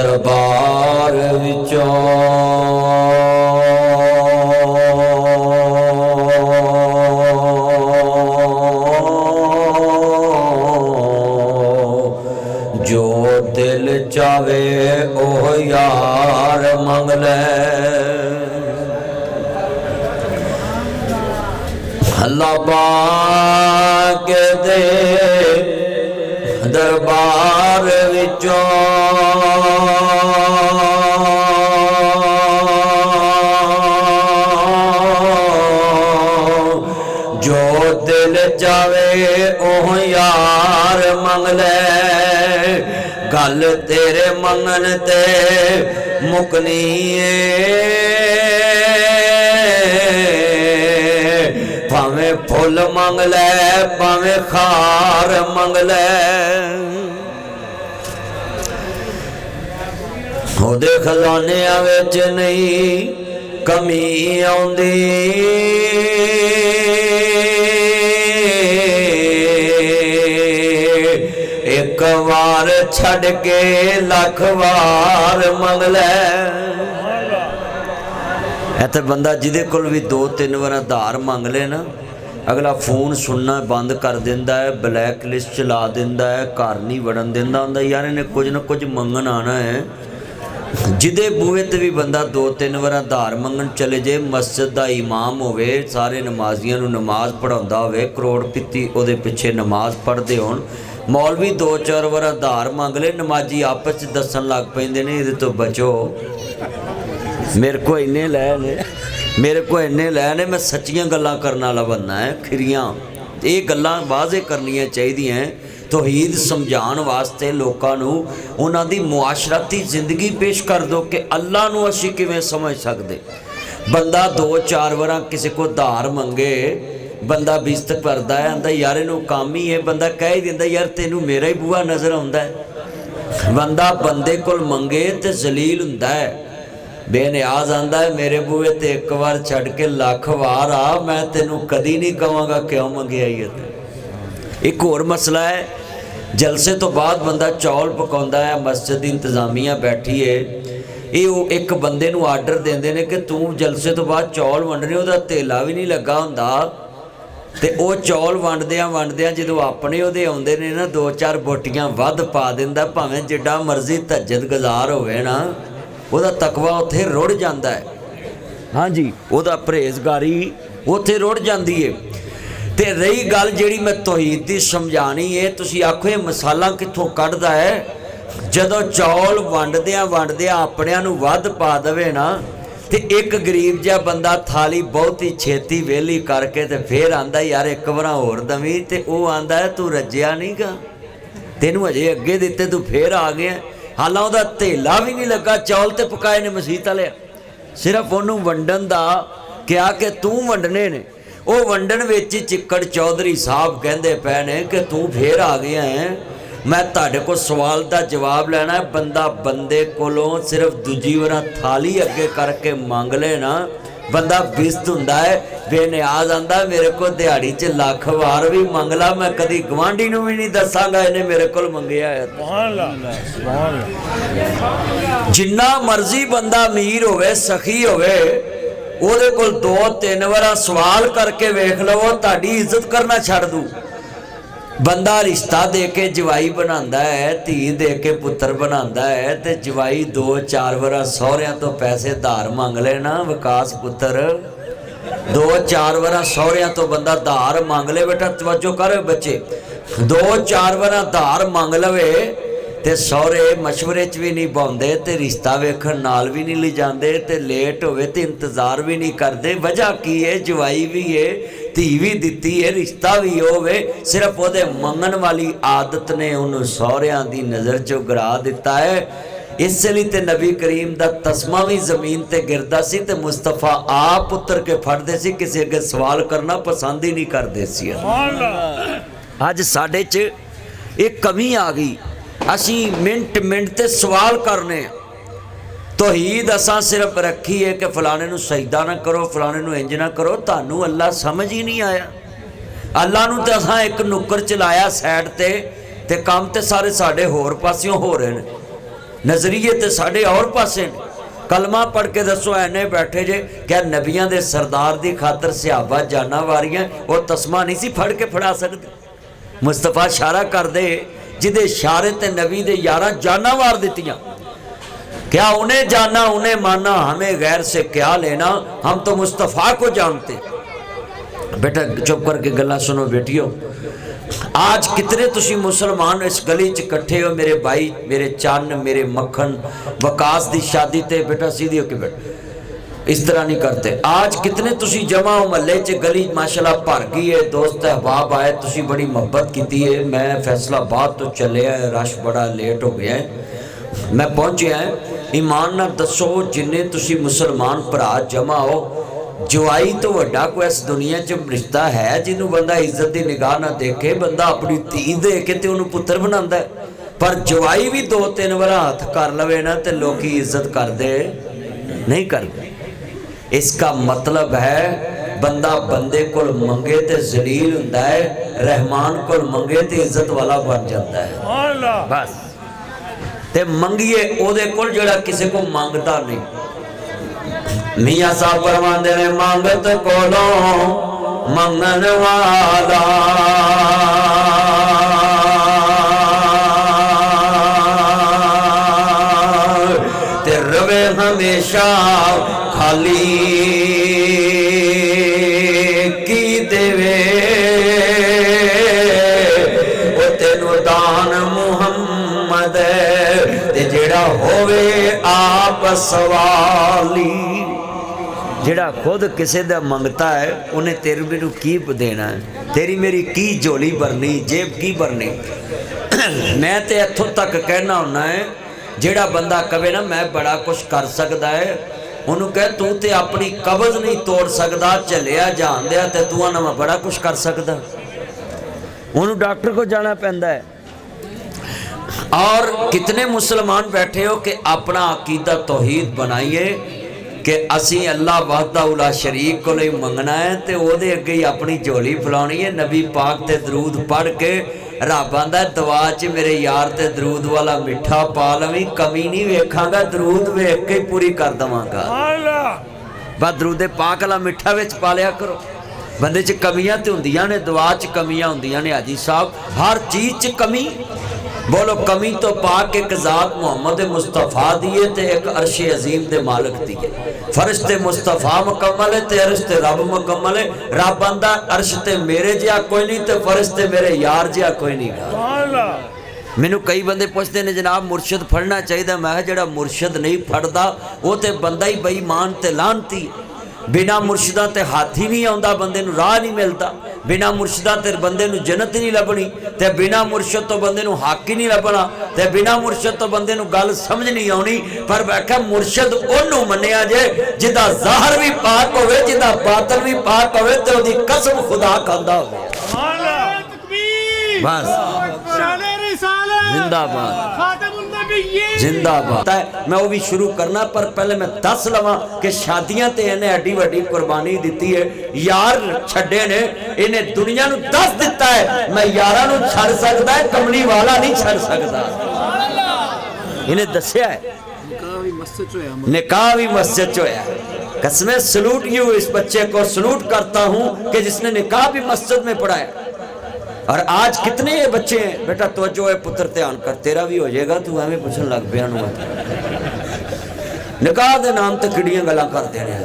दरबार विचों जो दिल चावे ओह यार मंग ले। अल्लाह पाक दे दरबार विचों जो दिल चावे ओह यार मंग ले। गल तेरे मंगन ते मुकनी भावें फुल मंग ले भावें खार मंग ले। ओदे खजानियां विच नहीं कमी आउंदी। एक वार छड़ के लख वार मंग ले। इत्थे बंदा जिदे कोल भी 2-3 बार आधार मंग ले ना, अगला फोन सुनना बंद कर दिंदा है, ब्लैक लिस्ट चला दिंदा है, घर नहीं वड़न दिंदा हुंदा। यार इन्हें कुछ ना कुछ मंगन आना है। जिदे बूहे ते भी बंदा 2-3 बार आधार मंगन चले जाए, मस्जिद का इमाम होवे, सारे नमाजियां नूं नमाज पढ़ाउंदा होवे, करोड़पति उहदे पिछे नमाज पढ़दे होण, मौलवी 2-4 बार आधार मंग ले, नमाजी आपस च दसन लग पैंदे ने इहदे तो बचो, मेरे को इन्ने लै ने, मेरे को इन्ने लै ने, मैं सच्चियां गल्लां करन वाला बंदा है। खिरियां ये गल्लां वाज़े करनियां चाहिदियां हैं। तौहीद समझाउण वास्ते लोकां नूं उन्हां दी मुआशराती जिंदगी पेश कर दो कि अल्लाह नूं असीं किवें समझ सकदे। बंदा 2-4 बार किसी को धार मंगे, बंदा बिस्त करदा है, आंदा यार इहनूं काम ही है, बंदा कह ही दिंदा यार तैनूं मेरा ही बूआ नज़र आउंदा है। बंदा बंदे कोल मंगे ते जलील हुंदा है, बेनियाज आंदा है मेरे बूहे ते एक बार छड़ के लख वार आ, मैं तेनू कदी नहीं कहांगा क्यों मंगिया ही है। एक होर मसला है, जलसे तो बाद बंदा चौल पकाउंदा है, मस्जिद की इंतजामिया बैठी है, ये एक बंदे नूं आर्डर देंदे ने कि तू जलसे तो बाद चौल वंडने, उहदा धेला भी नहीं लगा हुंदा ते वो चौल वंडदियां जो अपने उहदे आउंदे ने ना 2-4 बोटियां वध पा दिंदा, भावें जिड्डा मर्जी तज्जद गुजार होवे ना, उहदा तकवा उत्थे रुड़ जांदा है। हाँ जी, उहदा परहेजगारी उत्थे रुड़ जांदी है। ते रही गल जिहड़ी मैं तौहीद दी समझानी है, तुसीं आखो ये मसाला कित्थों कढदा है। जदों चौल वंडदियां अपणिआं नूं वध पा देवे ना, ते एक गरीब जिहा बंदा थाली बहुत ही छेती वेली करके ते फिर आंदा यार एक बार होर दवी, ते वो आंदा है तू रज्जिया नहीं गा, तेनू अजे अगे दिते तू फिर आ गया। हालां उहदा धेला भी नहीं लगा, चौल ते पकाए ने मसीत वाले, सिर्फ उहनूं वंडन दा क्या कि तू वंडने ने। वो वंडन विच चिक्कड़ चौधरी साहब कहंदे पए ने कि तू फिर आ गया है, मैं तुहाडे को सवाल का जवाब लेना है। बंदा बंदे कोलों सिर्फ दूजी बार थाली अगे करके मंग ले ना, बंदा बिस्त हुंदा है, बेनियाज आंदा मेरे को दिहाड़ी च लख वार भी मंग ला, मैं कदी गवांढी नूं भी नहीं दसांगा इन्हें मेरे को मंगिया है। जिन्ना मर्जी बंदा अमीर होवे, सखी होवे, उहदे कोल 2-3 बार सवाल करके वेख लवो, तुहाडी इज्जत करना छड्ड दूँ। बंदा रिश्ता दे के जवाई बनांदा है, धी दे के पुत्र बनांदा है, ते जवाई 2-4 बार सहुरियां तो पैसे धार मंग लेना, विकास पुत्र 2-4 बार सहुरियां तो बंदा धार मंग ले। बेटा तवज्जो कर बच्चे, 2-4 बार धार मंग लवे ते सहुरे मशवरे च भी नहीं पाउंदे, ते रिश्ता वेखण नाल भी नहीं ले जांदे, ते लेट होवे ते इंतजार भी नहीं करते। वजह की है? जवाई भी है, धी भी दिती है, रिश्ता भी होवे, सिर्फ उहदे मंगण वाली आदत ने उन्होंने सहुरियां दी नज़र चों गिरा दिता है। इसलिए ते नबी करीम दा तस्मा भी जमीन ते गिरदा सी, ते मुस्तफा आप उतर के फड़दे सी, किसी अगे सवाल करना पसंद ही नहीं करते सी। अज साडे च एक कमी आ गई, असी मिनट ते सवाल करने। तौहीद असां सिर्फ रखी है कि फलाने नूं सजदा ना करो, फलाने नूं इंज ना करो, तानू अल्लाह समझ ही नहीं आया। अल्लाह नूं ते असां एक नुक्कर चलाया साइड ते काम ते सारे साडे होर पासियों हो रहे हैं। नज़रिए तो साढ़े और पासे ने। कलमा पढ़ के दसो एने बैठे जे क्या नबियां दे सरदार की खातर सिहाबा जाना वारियां और तस्मा नहीं सी फड़ के फड़ा सकते। मुस्तफा इशारा कर दे जिदे इशारे ते नबी दे 11 जाना वार दित्तियां, क्या उन्हें जाना उन्हें माना, हमें गैर से क्या लेना, हम तो मुस्तफ़ा को जानते। बेटा चुप करके गल्ला सुनो बेटियों। आज कितने तुसी मुसलमान इस गली च इकट्ठे हो, मेरे भाई, मेरे चन्न, मेरे मक्खन, वकास की शादी ते बेटा सीधी होके बैठ, इस तरह नहीं करते। आज कितने तुसी जमा हो महल्ले च, गली माशाल्लाह भर गई है, दोस्त अहबाब आए, तुसी बड़ी मोहब्बत की है। मैं फैसलाबाद तो चले है, रश बड़ा लेट हो गया है, मैं पहुंचे है। ईमान ना दसो जिन्ने तुसी मुसलमान भरा जमा हो, जवाई तो वड्डा कोई इस दुनिया च रिश्ता है जिन्हों बंदा इज्जत की निगाह ना देखे, बंदा अपनी धी दे के ते उन्होंने पुत्र बनांदा है। पर जवाई भी 2-3 बार हाथ कर लवे ना तो लोग इज्जत करते नहीं करते। इसका मतलब है बंदा बंदे को मंगे तो जलील हुंदा है, रहमान को मंगे तो इज्जत वाला बन जाता है। बस ते मंगिए ओदे कोल जेड़ा किसी को मंगता नहीं। मियां साहब फरमांदे ने मंगत कोलों मंगन वाला, ते रवे हमेशा खाली की देवे, ओ तेनू दान मुहम्मद ते जेड़ा होवे आप सवाली। जेड़ा खुद किसी दा मंगता है उन्हें तेरे मेनू की देना है, तेरी मेरी की झोली भरनी, जेब की भरनी। मैं तो इत्थों तक कहना हुन्ना है, जेड़ा बंदा कहे ना मैं बड़ा कुछ कर सकता है, उन्होंने कह तू तो अपनी कब्ज नहीं तोड़ सकता, झलिया जान दिया तो तू आना मैं बड़ा कुछ कर सकता। उन्होंने डॉक्टर को जाना पैंदा है। और कितने मुसलमान बैठे हो कि अपना अकीदा तौहीद बनाइए कि असी अल्लाह वहदा उला शरीक को लिए मंगना है, तो वो अगे ही अपनी झोली फैलानी है। नबी पाक ते दरूद पढ़ के रब आंदा दुआ च मेरे यार ते दरूद वाला मिठा पा लवी, कमी नहीं वेखांगा, दरूद वेख के पूरी कर देवांगा। बस दरूद पाक वाला मिठा विच पा लिया करो। बंदे च कमियां तो होंदियां ने, दुआ च कमियां होंदियां ने। हाजी साहब हर चीज़ च कमी, बोलो कमी तो पाक एक ज़ात मुहम्मद मुस्तफ़ा दी है ते एक अर्श अजीम दे मालिक दी है। फर्श ते मुस्तफ़ा मुकम्मल है ते अर्श ते रब मुकम्मल है। रब आंदा अर्श ते मेरे जिहा कोई नहीं ते फर्श ते मेरे यार जिहा कोई नहीं। मैनू कई बंदे पूछते ने जनाब मुर्शद फड़ना चाहिए, मैं जेड़ा मुर्शद नहीं फड़दा वो ते बंदा ही बेईमान ते लानती। बिना मुर्शदा ते हाथी नहीं आता, बंदे नू राह नहीं मिलता। बिना मुर्शदा ते बंदे नू जन्नत नहीं लभनी, ते बिना मुर्शद तो बंदे नू हक ही नहीं लभना, ते बिना मुर्शद तो बंदे नू गल समझ नहीं आनी। पर मैं क्या मुर्शद ओनू मन्निया जे जिदा ज़ाहिर भी पाक होवे, जिदा बातिन भी पाक होवे, ते ओदी कसम खुदा खांदा होवे। बस जिंदाबाद जिंदाबाद। मैं वो भी शुरू करना, पर पहले मैं दस लवा कि शादियां ते इन्हें एडी वड्डी कुर्बानी दी है। यार छड्डे ने, इन्हें दुनिया नू दस दिता है मैं यारां नू छड़ सकदा है, कमली वाला नहीं छड़ सकदा। इन्हें दस्या है निकाह भी मस्जिद च होया। कसमें सलूट यू इस बच्चे को सलूट करता हूँ कि जिसने निकाह भी मस्जिद में पढ़ाया। और आज कितने बच्चे हैं, बेटा तवज्जो है पुत्र ध्यान कर, तेरा भी हो जाएगा, तू एवं पूछन लग पिया। निकाह के नाम तो किड़ियां गल्लां करते हैं।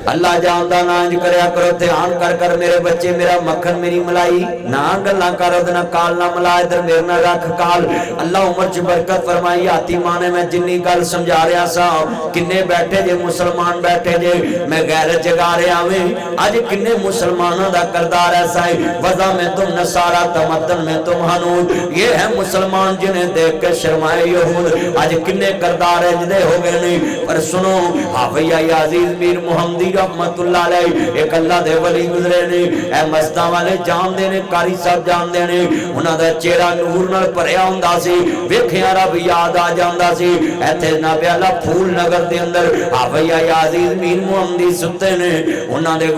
अल्लाह जानदा ना इंज करया करो, ध्यान कर कर मेरे बच्चे, मेरा मक्खन मेरी मलाई ना गल्लां कर, ना काल ना मला, इधर मेरे ना रख काल। अल्लाह उम्र च बरकत फरमाई। हाथी माने मैं जिन्नी गल समझा रहा सा, किन्ने बैठे जे मुसलमान बैठे जे, मैं गैरत जगा रहा वे। अज किन्ने मुसलमानों का करदार ऐसा है, वज़ा में तुम नसारा तमद्दन में तुम हनूद। ये है मुसलमान जिन्हें देख के शर्माए यहूद। अज किन्ने करदार है जिदे हो गए नहीं। पर सुनो हाफिया अजीज मीर मुहम्मदी रहमतुल्लाह अलैह एक अल्लाह दे वली गुजरे ने। ए मस्जिदां वाले जानदे ने, कारी साहब जानदे ने, उन्हां दा चेहरा नूर नाल भरिया हुंदा सी, वेखिया रब याद आ जांदा सी। इत्थे ना प्याला फूल नगर दे अंदर हावैया याजीद मीर मुहम्मदी सुते ने, उन्हां दे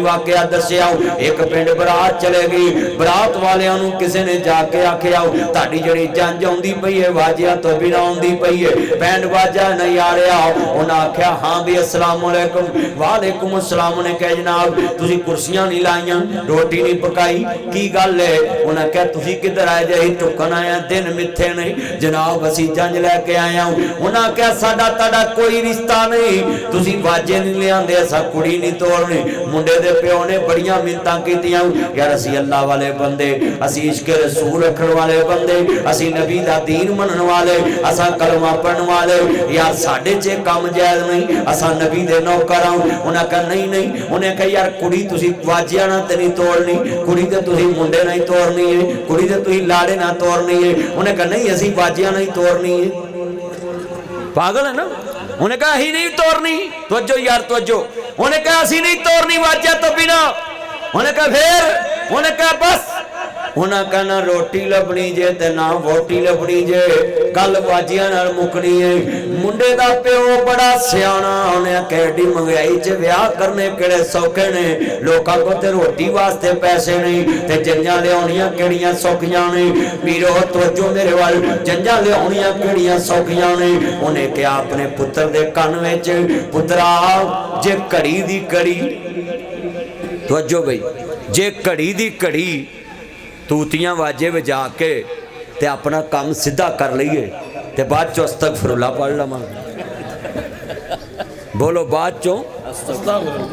वाकया दस्सिया। एक पिंड बरात चले गई, बरात वालियां नूं किसी ने जाके आखिया तुहाडी जिहड़ी जंज आउंदी पई है वाजिया तो बिना आउंदी पई है, बैंड बाजा नहीं आ रहा। उन्हें आख्या हाँ भी अस्सलाम वालेकुम। वालेकुम अस्सलाम। उन्हें कहा जनाब तुसी कुर्सियां नहीं लाइया, रोटी नहीं पकाई, की गल है? उन्हें कहा तुसी किधर आए जे? टुकन आया, दिन मिथे नहीं जनाब, असी जंज लैके आए हूं। उन्हें कहा साडा ताडा कोई रिश्ता नहीं, तुसी वाजे नहीं लियाते, असा कुड़ी नहीं तोड़नी। मुंडे दे प्यो ने बड़ियां मिन्नतां कीतियां, यार असी अल्लाह वाले बंदे, असी इश्क रसूल रखने वाले बंदे, असी नबी दा दीन मनन वाले, असा कलमा पढ़न वाले, यार साडे च काम जायज नहीं, असा नबी दे नौकर हां। उन्हें कहा नहीं नहीं। उन्हें कहा यार कुड़ी तुसी वाजिया ना ते नहीं तोड़नी, कुड़ी ते तुसी मुंडे नहीं तोड़नी है, कुड़ी ते तुसी लाड़े ना तोड़नी है। उन्हें कहा नहीं असी वाजिया नहीं तोड़नी है। पागल है ना? उन्हें कहा ही नहीं तोड़नी, तवज्जो यार तवज्जो। उन्हें कहा असी नहीं तोड़नी वाजिया तो बिना। उन्हें कहा फिर? उन्हें कहा बस। उन्हें कहना रोटी लभनी जे ते ना वोटी लभनी जे, गल बाजियां नाल मुकनी है। मुंडे दा प्यो बड़ा सियाना, उन्हें कैडी महंगाई च ब्याह करने केड़े सौखे ने, लोकां को ते रोटी वास्ते पैसे नहीं ते जंजां लियाउणियां केड़ियां सौखियां ने। मीरो तवज्जो मेरे वाल, जंजां लियाउणियां केड़ियां सौखियां ने। उन्हें कहा अपने पुत्र दे कान विच, पुत्रा जे घड़ी दी घड़ी, तवज्जो बई, जे घड़ी दी घड़ी तूतियां वाजे वजा के ते अपना काम सीधा कर लीए ते बाद चो अस्तगफिरुल्लाह पढ़ लवां। बोलो बाद चो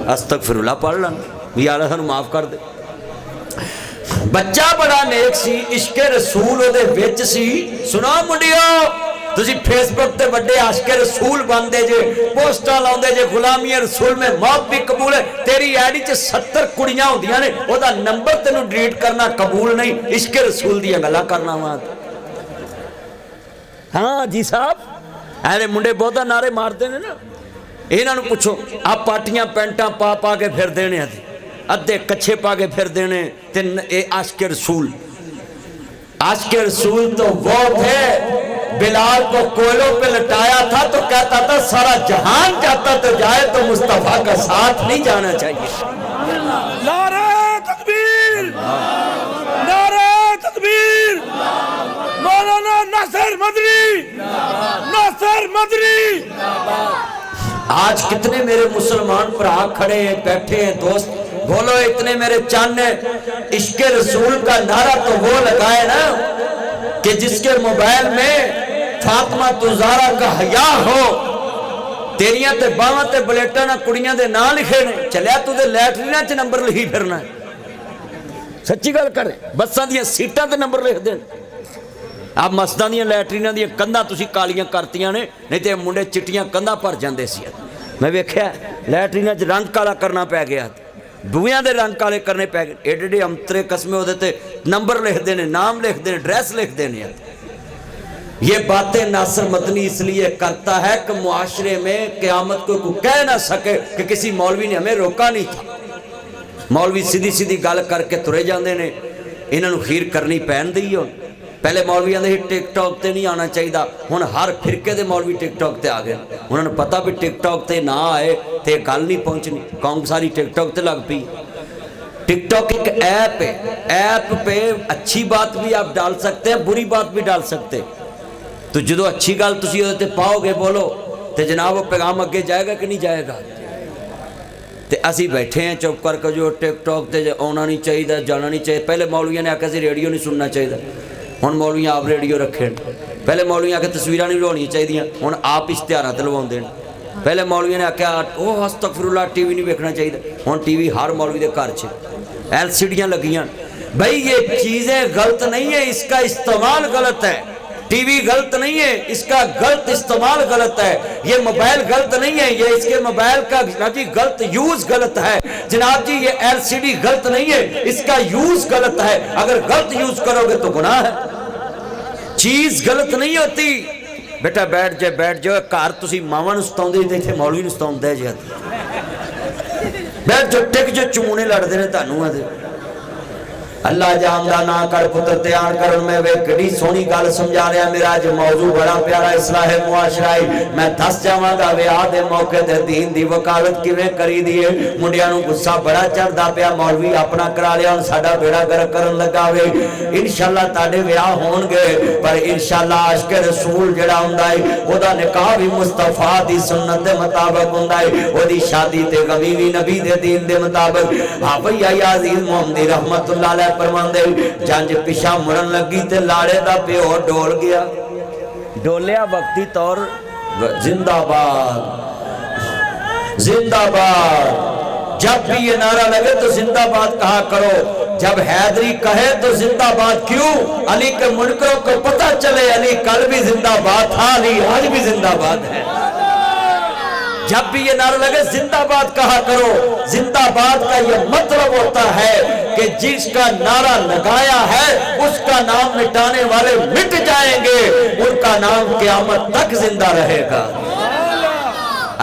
अस्तगफिरुल्लाह पढ़ ला, या अल्लाह सानू माफ कर दे। बच्चा बड़ा नेक सी, इश्क रसूल ओदे विच सी। सुनो मुंडियो, तुसी फेसबुक ते बड़े आशिक रसूल बनदे जे, पोस्टां लाउंदे जे गुलामी रसूल में मौत भी कबूल है। तेरी आईडी च 70 कुड़ियां होंदियां ने, ओदा नंबर तेनू डिलीट करना कबूल नहीं, इश्क रसूल दी गल्लां करना वा। हाँ जी साहब, ऐले मुंडे बहुता नारे मारते ने ना, इन्हां नूं पुछो आ पाटियां पैंटां पा पा के फिरदे ने, अद्धे कच्छे पा के फिरदे ने ते ए आशिक रसूल। आशिक रसूल तो वो थे, बिलाल को कोयलों पे लटाया था तो कहता था सारा जहान जाता तो जाए तो मुस्तफा का साथ नहीं जाना चाहिए। नारे तकबीर, नारे तकबीर, मौलाना नासिर मदनी, नासिर मदनी। आज कितने मेरे मुसलमान भरा खड़े हैं, बैठे हैं दोस्त, बोलो इतने मेरे चांद इश्क रसूल का नारा तो वो लगाए ना कि जिसके मोबाइल में फातिमा तुजारा का हया हो, तेरियां ते बावां ते बलेटां ना कुड़ियां दे नाम लिखे ने, चलिया तू ते लैटरीनां च नंबर लिखी फिरना है। सच्ची गल कर, बसां दियां सीटां ते नंबर लिख देन। आप मस्जिदां दियां लैटरीनां दियां कंधां तुसीं कालियां करतियां ने, नहीं ते मुंडे चिट्टियां कंधां भर जांदे सी। मैं वेख्या लैटरीनां च रंग काला करना पै गया, बूहियां दे रंग काले करने पै गए। एडे एडे अंतरे कस्मे ओहदे ते नंबर लिखते हैं, नाम लिखते हैं, ड्रैस लिखते हैं। ये बातें नासिर मदनी इसलिए करता है कि मुआशरे में क़यामत को कोई कह ना सके कि किसी मौलवी ने हमें रोका नहीं था। मौलवी सीधी सीधी गल करके तुरे जाते हैं, इन्हों खीर करनी पैन दी। हो पहले मौलवी आते टिकटॉक ते नहीं आना चाहिए, हुण हर फिरके दे मौलवी टिकटॉक ते आ गए। उन्होंने पता भी टिकटॉक ते ना आए तो गल नहीं पहुँचनी, कौम सारी टिकटॉक ते लग पई। टिकटॉक एक ऐप है, ऐप पे अच्छी बात भी आप डाल सकते हैं, बुरी बात भी डाल सकते हैं। तो जो अच्छी गल तुसीं उहदे ते पाओगे बोलो तो जनाब वो पैगाम अगे जाएगा कि नहीं जाएगा। तो असी बैठे हैं चुप करके, जो टिकटॉक ते आना नहीं चाहिए, जाना नहीं चाहिए। पहले मौलवियों ने आख्या रेडियो नहीं सुनना चाहिए, हुण मौलवी आप रेडियो रखे। पहले मौलवी आख्या तस्वीरां नहीं लवाउणियां चाहिए, हुण आप इश्तिहारां ते लवाउंदे ने। पहले मौलवियों ने आख्या ओह अस्तगफिरुल्लाह टीवी नहीं वेखना चाहिए, हुण टीवी हर मौलवी के घर च LCDयां लगियां। भाई ये चीज़ें गलत नहीं है, इसका इस्तेमाल गलत है। टीवी गलत नहीं है, इसका गलत इस्तेमाल गलत है। ये मोबाइल गलत नहीं है, ये इसके मोबाइल का जी गलत यूज गलत है। जनाब जी ये LCD गलत नहीं है, इसका यूज गलत है। अगर गलत यूज करोगे तो गुनाह है। चीज गलत नहीं होती। बेटा बैठ जाए घर तुसी मावां नूं सताउंदे जे इत्थे मौलवी नूं सताउंदा जे। बैठ जो टिक जो चूने लड़ते हैं तू आते अल्लाह जान का ना कर पुत्र तैयार कर मैं वे कितनी सोहनी गल समझा रहा मेरा अज मौजू बड़ा प्यारा इस्लाह मुआशरा है मैं दस जावांगा विआह के मौके ते दीन दी वकालत किवें करी दी है मुंडियां नूं गुस्सा बड़ा चढ़दा पिया मौलवी अपना करा लिया हुण साडा बेड़ा गर्क करन लगा वे इंशाअल्लाह तुहाडे विआह होणगे पर इंशाअल्लाह आशिक़े रसूल जिहड़ा हुंदा है ओदा निकाह भी मुस्तफा दी सुन्नत दे मुताबिक हुंदा है ओदी शादी ते गमी भी नबी दे दीन दे मुताबिक हां भैया अजीज मोहम्मदी रहमतुल्लाह फरमांदे जंज पिछा मुड़न लगी ते लाड़े दा प्यो डोल गया डोलिया वक्ती तौर जिंदाबाद जिंदाबाद जब भी ये नारा लगे तो जिंदाबाद कहा करो जब हैदरी कहे तो जिंदाबाद क्यों अली के मुनकरों को पता चले अली कल भी जिंदाबाद था अली आज भी जिंदाबाद है जब भी ये नारा लगे जिंदाबाद कहा करो जिंदाबाद का ये मतलब होता है कि जिसका नारा लगाया है उसका नाम मिटाने वाले मिट जाएंगे उनका नाम क़यामत तक जिंदा रहेगा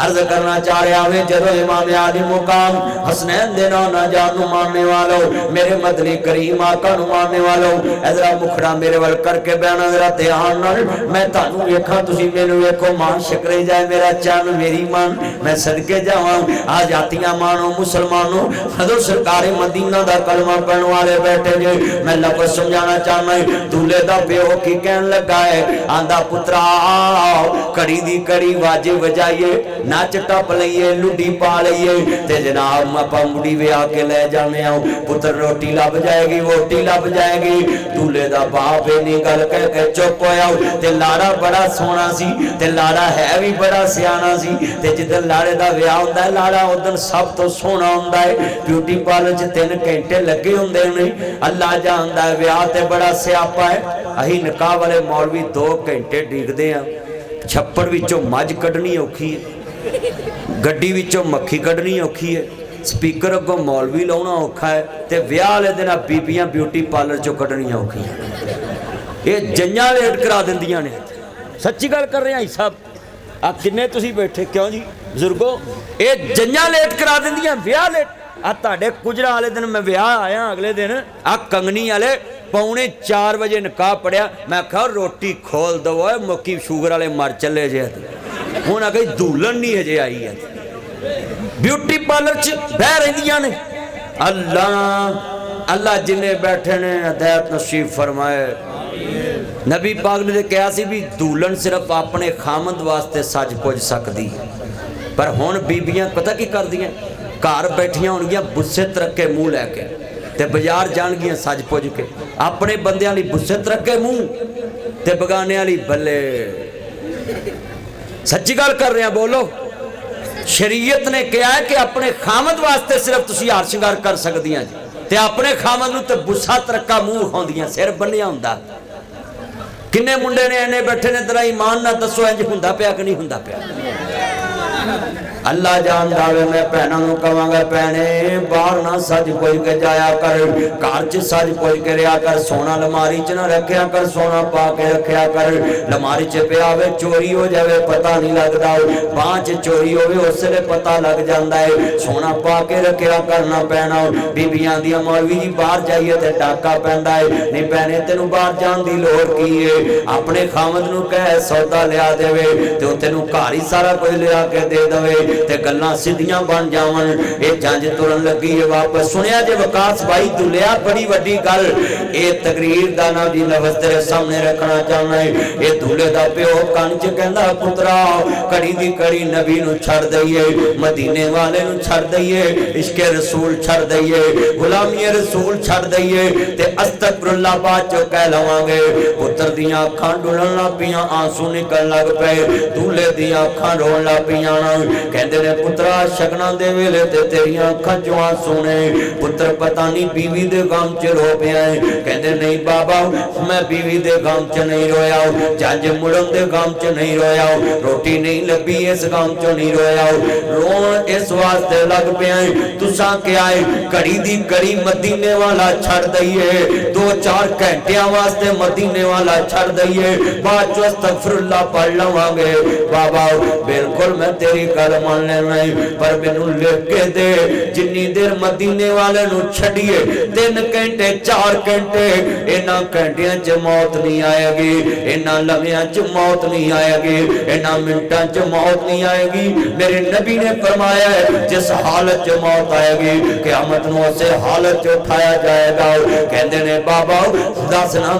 अर्ज करना चाह रहा है जदों इमाम आली मुकाम हसनैन दे नाम ना जानू मानने वालों मेरे मदनी करीम आका नू मानने वालों इधर मुखड़ा मेरे वाल करके बहना जरा ध्यान नाल मैं तानू वेखा तुसी मैनू वेखो मान शकरे जाए मेरा चैन मेरी मान मैं सदके जावां आ जातियां मानो मुसलमानों हजूर सरकार मदीना दा कलमा पढ़ने वाले बैठे जे मैं लफ्ज़ समझाना चाहना दूल्हे दा प्यो की कहन लगा है आंदा पुत्रा कड़ी दी कड़ी वाजे बजाइए नच टप लईए लुडी पा लईए ते जनाब आपां मुड़ी विआह के ले जाने आओ पुत्र रोटी लब जाएगी वोटी लब जाएगी दूल्हे दा बाप इन्नी गल कह के चुप होया ते लाड़ा बड़ा सोहना सी ते लाड़ा है भी बड़ा सियाना सी ते जिदन लाड़े दा विआह हुंदा है लाड़ा उदन सब तो सोहना हुंदा है ब्यूटी पार्लर च 3 घंटे लगे हुंदे ने अल्लाह जानदा है विआह ते बड़ा स्यापा है अही निकाह वाले मौलवी 2 घंटे डिगदे आ छप्पड़ विचों मझ कढनी औखी है गड्डी विचों मक्खी कढनी औखी है स्पीकर अगों मौलवी लाउणा औखा है ते विआह वाले दिन बीबियां ब्यूटी पार्लर चों कढनियां औखी है ये जंजां लेट करा दिंदियां ने सच्ची गल कर रहे हैं साहब आ किन्ने तुसीं बैठे क्यों जी बुजुर्गो ये जंजां लेट करा दिंदियां विआह लेट आ तुहाडे गुजरा वाले दिन मैं विआह आया अगले दिन आ कंगनी वाले 3:45 बजे निकाह पढ़िया मैं आख्या रोटी खोल दो मुक्की शुगर वाले मर चले जे हुण आ गई दुल्हन नहीं हजे आई है ब्यूटी पार्लर च बह रहिंदियां ने अल्लाह अल्लाह जिन्हें बैठे ने हिदायत नसीब फरमाए नबी पाक ने कहा सी भी दुल्हन सिर्फ अपने खामद वास्ते सज पुज सकती पर हुण बीबियां पता की करदियां घर बैठियां होणगियां बुस्से तरक्के मुँह लैके ते बाजार जाणगियां सज पुज के अपने बंदियां लई बुस्से तरक्के मुँह ते बगाने वाली बल्ले सच्ची गल कर रहे हैं बोलो शरीयत ने कहा है कि अपने खामद वास्ते सिर्फ तुसी हार श्रृंगार कर सकदियां ते अपने खामद नूं ते बुस्सा तरक्का मुँह खाउंदियां सिर बन्निया हुंदा किन्ने मुंडे ने इन्ने बैठे ने तेरा ईमान ना दसो इंज हुंदा पिया कि नहीं हुंदा पिया अल्लाह जानदा वे मैं भैनों नूं कहांगा भैणे बाहर ना सज पुज के जाया कर घर च सज पुज के रहा कर सोना अलमारी च ना रखिया कर सोना पा के रखिया कर अलमारी च पिया वे चोरी हो जावे पता नहीं लगता बांह च चोरी होवे उस वे पता लग जाता है सोना पा के रखिया करना पैना बीबियां दी मौलवी जी बाहर जाइए ते डाका पैंदा है नहीं भैणे तेनू बाहर जाण दी लोड़ की है अपने खामद नूं कह सौदा लिया देवे ते तेनू घर ही सारा कुछ लिया के दे देवे ते गल्लां सीधियां बन जावन ये जंज तुरन लगी है वापस सुनिया जे विकास भाई दुलिया बड़ी वड्डी गल ये तकरीर दा ना जी लफ्ज़ तेरे सामने रखना चाहना है ये दूल्हे दा प्यो कन च कहंदा पुत्रा कड़ी दी कड़ी नबी नूं छड़ दईए मदीने वाले नूं छड़ दईए इश्के रसूल छड़ दईए गुलामी रसूल छड़ दईए ते अस्तगफिरुल्लाह बाद चो कह लवांगे पुत्र दियां अखां डुलन लग पियां आंसू निकल लग पे दूल्हे दियां अखां रोण लग पियां कहते ने पुत्रा शगना दे वेले ते तेरियां अखां चों आंसू ने पुत्र पता नहीं बीवी दे गम च रो पिया है कहते नहीं बाबा मैं बीवी दे गम च नहीं रोया जंज मुड़न दे गम च नहीं रोया रोटी नहीं लभी इस गम चो नहीं रोया रोन इस वास्ते लग पिया तुसां क्या है घड़ी दी घड़ी मदीने वाला छड़ दईए 2-4 घंटियां वास्ते मदीने वाला छड़ दईए बाद चो अस्तगफिरुल्लाह पढ़ लवांगे बाबा बिल्कुल मैं तेरी गल पढ़ लेना है, पर मैनू लिख के दे जिन्नी देर मदीने वाले नू छड़िए 3 घंटे 4 घंटे इन्हां घंटियां च मौत नहीं आएगी, इन्हां लम्हियां च मौत नहीं आएगी, इन्हां मिनटां च मौत नहीं आएगी। मेरे नबी ने फरमाया है जिस हालत च मौत आएगी क़यामत नूं उसे हालत च उठाया जाएगा। कहंदे ने बाबा दस ना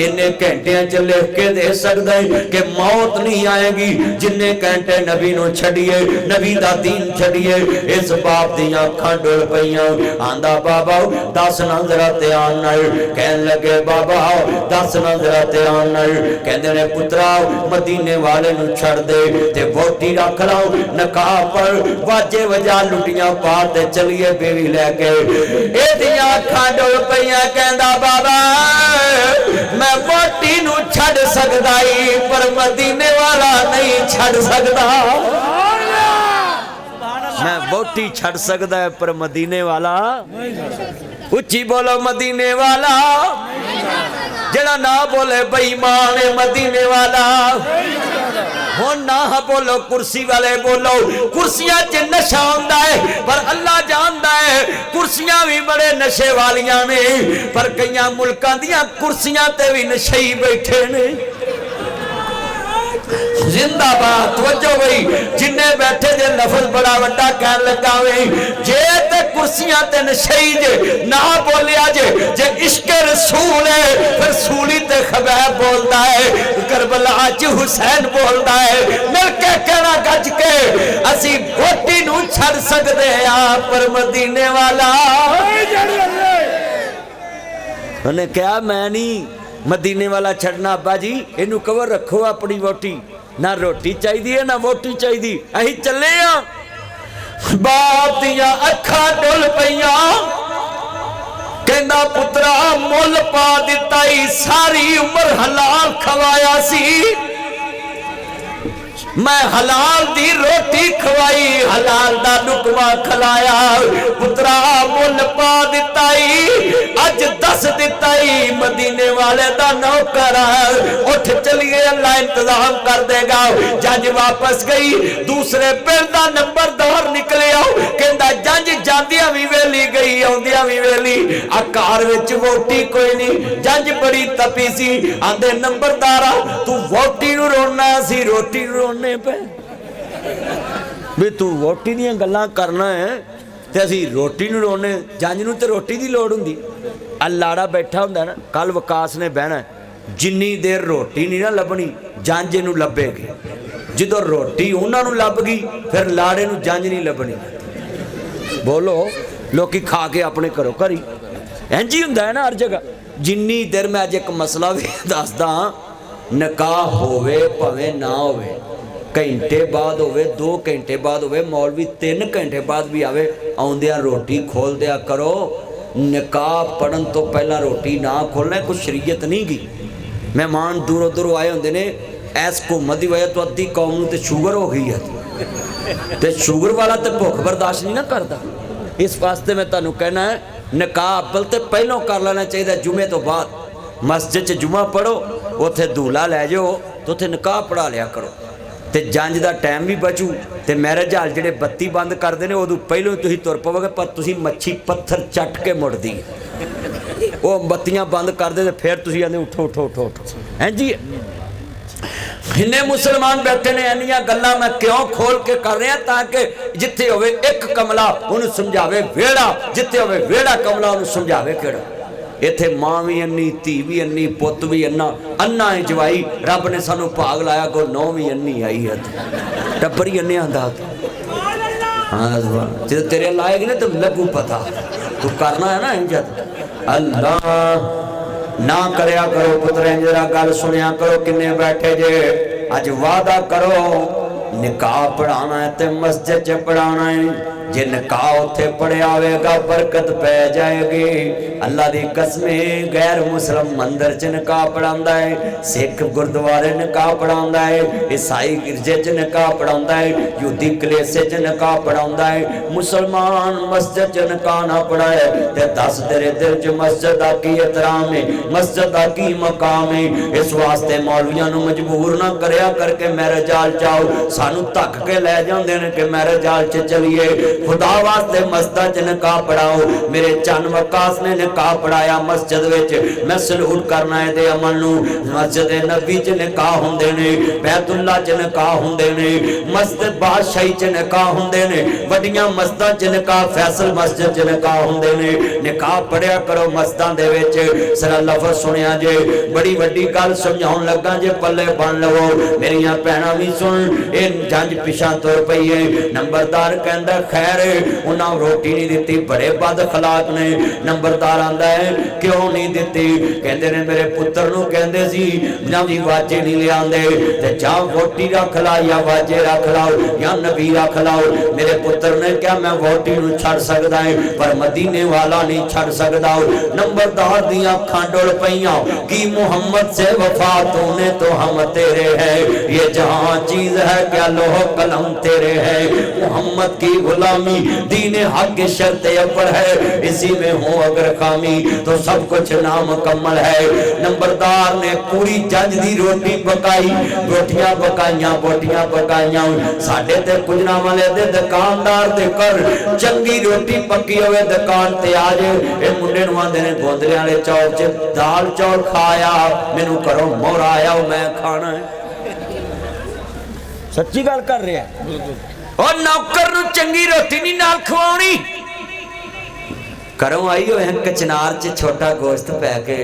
इन्ने घंटियां च लिख के दे सकदा है कि मौत नहीं आएगी जिन्ने घंटे नबी नूं छड़िए, नबी दा दीन छड़िए। इस बाप दी अखां डुल पईयां, आंदा बाबा दस ना जरा ध्यान नाल। कहन लगे बाबा दस ना जरा ध्यान नाल। कहंदे ने पुत्रा मदीने वाले नूं छड़ दे ते वोटी रख लो, नकाह पर वाजे वजा लुटियां पा ते चलिए बेवी लैके। एदियां अखां डुल पईयां, कहंदा बाबा मैं वोटी नूं छड़ सकदा ही पर मदीने वाला नहीं छड़ सकदा। मैं वोटी छड़ सकदा है पर मदीने वाला, उच्ची बोलो मदीने वाला। जड़ा ना बोले बेईमान है मदीने वाला। हो ना बोलो कुर्सी वाले बोलो, कुर्सियां च नशा होंदा है पर अल्लाह जानदा है कुर्सियां भी बड़े नशे वालियां ने, पर कई मुल्कां दियां कुर्सियां ते भी नशई बैठे ने। जिंदाबाद तवज्जो भाई जिन्ने बैठे जे लफज बड़ा वड्डा कहन लगा वे जे ते कुर्सियां ते नशई जे ना बोलिया जे इश्क रसूल है फिर सूली ते खबैब बोलता है, करबला च हुसैन बोलता है। मिल के कहना गज के असी वोटी नूं छड़ सकदे आ पर मदीने वाला। उन्हें कहा मैं नहीं मदीने वाला छड़ना, अब्बा जी इनू कवर रखो अपनी वोटी, ना रोटी चाहिए ना वोटी चाहिए, अही चले आ। बाप दिया अखा डुल पईया, कहंदा पुत्रा मुल पा दिता ही सारी उम्र हलाल खवाया सी, मैं हलाल दी रोटी खवाई हलाल दा लुकमा खलाया। पुत्रा मुल पा दिता ही अज दस दिता ही मदीने वाले दा नौकर उठ चलिए अल्लाह इंतजाम कर देगा। जज वापस गई दूसरे पिंड दा नंबरदार निकलिया, कहंदा जज जांदियां भी वेली गई आउंदियां भी वेली, आ घर विच वोटी कोई नहीं। जज बड़ी तपी सी, आंदे नंबरदारा तू वोटी नूं रोना सी रोटी नूं रोने पे भी तू वोटी दी गल्लां करना है ते असी रोटी नूं रोने। जंज नूं ते रोटी दी लोड़ हुंदी, आ लाड़ा बैठा हुंदा ना, कल विकास ने बहना जिन्नी देर रोटी नहीं ना लभनी जंज नूं लभेगी, जदों रोटी उन्हां नूं लभ गई फिर लाड़े नूं जंज नहीं लभनी। बोलो लोकी खा के अपने घरों घरी इंज ही हुंदा है ना हर जगह। जिन्नी देर मैं अज एक मसला भी दसदा, निकाह होवे भावें ना होवे, घंटे बाद होवे 2 घंटे बाद होवे, मौलवी 3 घंटे बाद भी आवे, आउंदिया रोटी खोल दिया करो। निकाह पढ़न तो पहला रोटी ना खोलना, कुछ शरीयत नहीं गी। मेहमान दूरों दूरों आए होंदे ने, ऐस घुम्मत दी वजह तो अद्धी कौम नूं ते शुगर हो गई है, ते शुगर वाला तो भुख बर्दाश्त नहीं ना करता। इस वास्ते मैं तुहानूं कहना है निकाह अव्वल ते पहलों कर लेना चाहिए, जुमे तो बाद मस्जिद च जुमा पढ़ो, उत्थे दूल्हा लै जाओ तो उत्थे निकाह पढ़ा लिया करो, ते जंज दा टाइम भी बचू ते मैरिज हाल जिहड़े बत्ती बंद करते हैं उदों पहलों तुसीं तुर पवोगे, पर तुसीं मच्छी पत्थर चट के मुड़दी वो बत्तियां बंद कर दे फिर तुसीं आंदे उठो उठो उठो उठो। हैं जी इन्ने मुसलमान बैठे ने, इन्नियां गल्लां मैं क्यों खोल के कर रहा ताकि जिथे होवे एक कमला उन्हें समझावे वेड़ा, जिथे होवे वेड़ा कमला उन्हें समझावे केड़ा। इत्थे मां भी अन्नी, धी भी अन्नी, पुत भी अन्ना, अन्ना है जवाई। रब ने सानू भाग लाया को नौ भी अन्नी आई है, टब्बर ही अन्ने आंदा। हाँ जो तेरे लायक ना तो लगू पता, तू करना है ना इंजत। अल्लाह ना करया करो पुत्र, जरा गल सुनिया करो। किन्ने बैठे जे अज वादा करो निकाह पढ़ाना है ते मस्जिद च पढ़ाना है, जे निकाह उत्थे पढ़िया होवेगा बरकत पै जाएगी। अल्लाह दी कसमे गैर मुसलम मंदिर च निकाह पढ़ांदा है, सिख गुरुद्वारे निकाह पढ़ांदा है, ईसाई गिरजे च निकाह पढ़ांदा है, यहूदी कलेसे च निकाह पढ़ांदा है, मुसलमान मस्जिद च निकाह ना पढ़ाए ते दस तेरे दिल च मस्जिद दा की एहतराम है, मस्जिद दा की मकाम है। इस वास्ते मौलवियां नूं मजबूर ना करया करके मैरिज हाल जाओ, सानू धक के लै जांदे ने कि मैरिज हाल च चलिए। खुदा वास्ते मस्जिद च निकाह पढ़ाओ। मेरे चन वकास ने निकाह पढ़ाया मस्जिद विच, मैं सलूट करना है ते अमल नूं। मस्जिद नबी च निकाह हुंदे ने, बैतुल्ला च निकाह हुंदे ने, मस्जिद बादशाही च निकाह हुंदे ने, वड्डियां मस्जिदां च निकाह, फैसल मस्जिद च निकाह हुंदे ने। निकाह पढ़िया करो मस्जिदां दे विच। सरा लफ्ज़ सुनिया जे, बड़ी वड्डी गल समझाउण लगा जे, पल्ले बन लवो। मेरियां भैणां भी सुन, ये जंज पिछा तुर पई है। नंबरदार कहंदा खैर उन्हां रोटी नहीं दित्ती, बड़े बद खलाक ने। नंबरदार आंदा है क्यों नहीं दित्ती? कहंदे ने मेरे पुत्र नूं कहंदे सी ना जी वाजे नहीं लिआंदे, ते जा वोटी रख ला या वाजे रख लाओ या नबी रख लाओ। मेरे पुत्र ने क्या मैं वोटी नूं छड़ सकदा है पर मदीने वाला नहीं छड़ सकदा। नंबरदार दी अखां डुल पईयां कि मुहम्मद से वफा तूने तो हम तेरे है, ये जहां चीज है क्या लोह कलम तेरे है। मोहम्मद की गुलामी दीन हक की शर्त अव्वल है, इसी में हो अगर खामी तो सब कुछ नामुकम्मल है। नंबरदार ने पूरी जंज दी रोटी पकाई, रोटियां पकाइयां, बोटियां पकाइयां। साडे ते कुजना वाले दे दुकानदार दे कर चंगी रोटी पक्की होवे दुकान ते आ जाए। ये मुंडे नूं आंदे ने गोंदले वाले चौल च दाल चौल खाया, मैनू करो मोर आया मैं खाना है। सच्ची गल कर रहा है। और नौकर नूं चंगी रोटी नहीं नाल खवाउणी। घरों आई होए कचनार च छोटा गोश्त पै के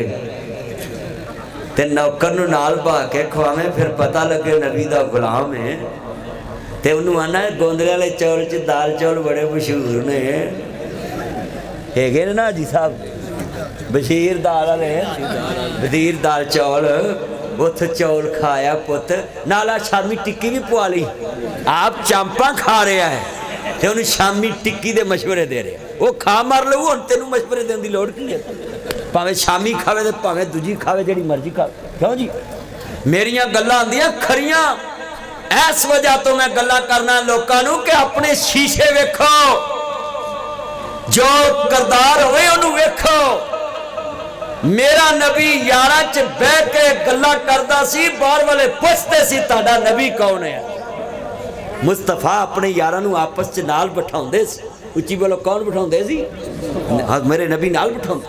ते नौकर नूं नाल बहा के खवावे, फिर पता लगे नबी दा गुलाम है। ते उन्होंने आना गोंदले वाले चौल च दाल चौल बड़े मशहूर ने, हैगे ने ना जी साहब बशीर दाल वाले, वजीर दाल चौल। उत चौल खाया पुत, नाला शामी टिक्की भी पवा ली। आप चांपा खा रहा है ते उन्हें शामी टिक्की दे मशवरे दे रहे, वो खा मार लो हुण तेनू मशवरे देने की लोड़ की है। भावें शामी खावे ते भावें दूजी खावे, जिहड़ी मर्जी खावे। क्यों जी मेरियां गल्लां आंदियां खरियां। इस वजह तो मैं गल्लां करना लोकां नूं कि अपने शीशे वेखो, जो करदार होवे उहनूं वेखो। मेरा नबी यारां च बह के गल्लां करदा सी, बाहर वाले पुछदे सी तुहाडा नबी कौन है। मुस्तफा अपने यारां नूं आपस च नाल बिठाउंदे सी। उच्ची बोलो कौन बिठाउंदे सी? मेरे नबी नाल बिठाउंदे,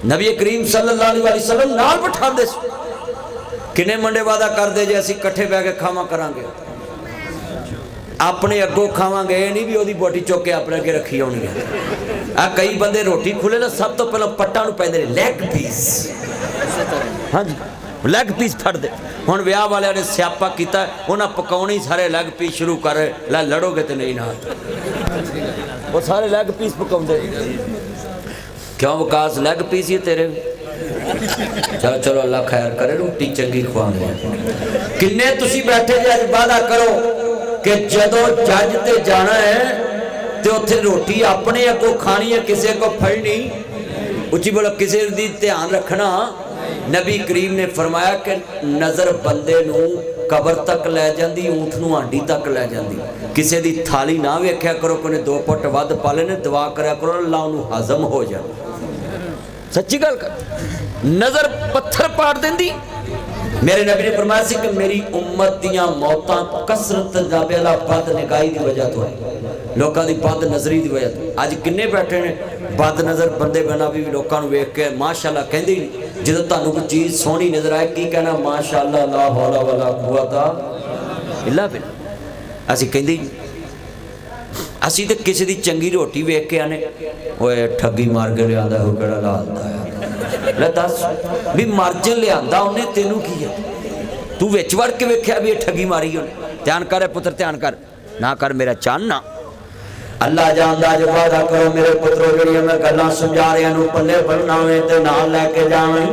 नबी करीम सल्लल्लाहु अलैहि वसल्लम नाल बिठाउंदे सी। किन्ने मुंडे वादा करदे जे असीं इकट्ठे बह के खावां करांगे, अपने अगों खावांगे, ये नहीं भी ओदी बोटी चुक के अपने अगे रखी होनी है। आ कई बंदे रोटी खुले ना सब तो पहले पट्टां नूं पैंदे ने लैग पीस। हाँ जी लैग पीस फड़दे। हुण विआह वालियां ने स्यापा कीता, उन्हां पकाउणे ही सारे लैग पीस शुरू कर, लै लड़ोगे तो नहीं ना, वो सारे लैग पीस पकाउंदे। क्यों विकास लैग पीस ही तेरे? चलो चलो अल्लाह खैर करे, रोटी चंगी खवांगे। किन्ने तुसी बैठे जे अज वादा करो कि जदों जज ते जाना है ते उत्थे रोटी अपने अगों खानी है, किसी को फड़नी। उच्ची बोलो किसी दी ध्यान रखना। नबी करीम ने फरमाया कि नज़र बंदे नूं कबर तक लै जांदी, ऊँट नूं हांडी तक लै जांदी। किसी दी थाली ना वेख्या करो, कोई 2 फुट वध पा लेने, दुआ करया करो अल्लाह उहनूं हजम हो जाए। सच्ची गल कर, नज़र पत्थर पाड़ देंदी। मेरे नबी ने फरमाया सी कि मेरी उम्मत दियां मौतां कसरत जाबेला बद निगाही दी वजह तो है, लोगों की बद नजरी की वजह तो। अज किन्ने बैठे ने बद नज़र बंदे बना भी लोगों को वेख के माशाअल्लाह कहंदे ही नहीं। जो तुहानूं कोई चीज़ सोहनी नजर आए की कहना माशाअल्लाह ला हौला वला कुव्वता इल्ला बिल्लाह। असीं कहंदे ही असीं ते किसी दी चंगी रोटी वेख के आने ओए ठगी मार के लिआंदा हो किहड़ा लालदा है। ले दस भी मार्जन लिआंदा उन्हें, तेनू की है? तू विच वड़ के वेख्या भी ठगी मारी उन्हें? ध्यान कर पुत्र ध्यान कर, ना कर मेरा चन ना। अल्लाह जानदा जो वादा करो मेरे पुत्रों, जिहड़ियां मैं गल्लां समझा रहा पल्ले बनना ते नाल लैके जावे।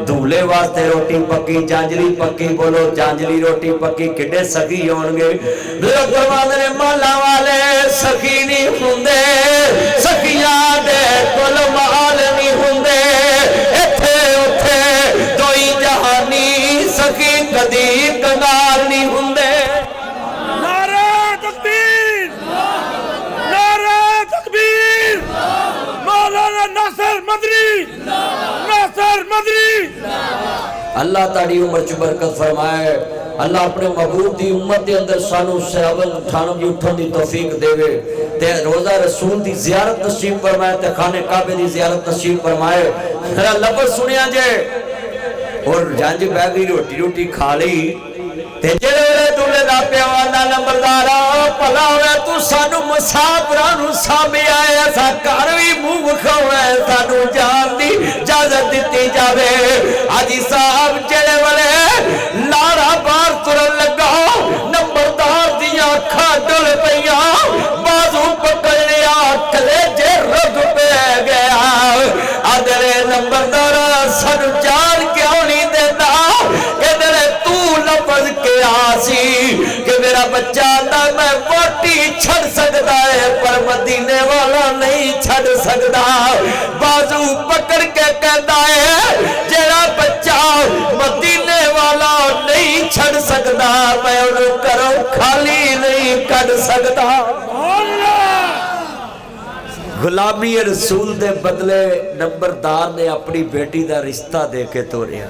दूल्हे वास्ते रोटी पक्की, जांजली पक्की, बोलो जांजली रोटी पक्की, किड्डे सखी होणगे। ने माला वाले सखी नहीं हुंदे, सखियां दे कोल माल नहीं हुंदे, इत्थे उत्थे दोई जहानी सखी कदी कंगाल नहीं हुंदे। नारे तकबीर, नारे तकबीर, मौलाना नासिर मदनी, नासिर मदनी। अल्लाह ताड़ी उम्र च बरकत फरमाए। अल्लाह अपने महबूब की उम्मत के अंदर सानू सहाबन उठाने की उठन की तौफीक देवे ते रोजा रसूल की जियारत नसीब फरमाए ते खाने काबे की जियारत नसीब फरमाए। मेरा लफ्ज सुनिया जे और जंज बह गई रोटी रोटी खा ली ते जेड़े दूल्हे दा प्यावाना नंबरदारा भला होवे तू सानू मुसाफिरां नू सामया है, सा घर भी मुंह विखाउणा है, सानू जान दी इजाजत दित्ती जावे। हाजी साहब जेड़े वाले लारा बाहर तुरन लगा, नंबरदार दियां अखां डुल पईयां, बाजू पकड़ लिया, कलेजे रुक पे गया। आदरे नंबरदारा सानू जान क्यों नहीं देता, कहंदे तू लफज के आसी कि मेरा बच्चा आंदा मैं वोटी छड़ सकता है पर मदीने वाला नहीं छड़ सकता। बाजू पकड़ के कहता है जेड़ा बच्चा मदीने वाला नहीं छड़ सकता मैं उन्हें घरों खाली नहीं कर सकता। गुलामी रसूल दे बदले नंबरदार ने अपनी बेटी का रिश्ता दे के तोड़िया।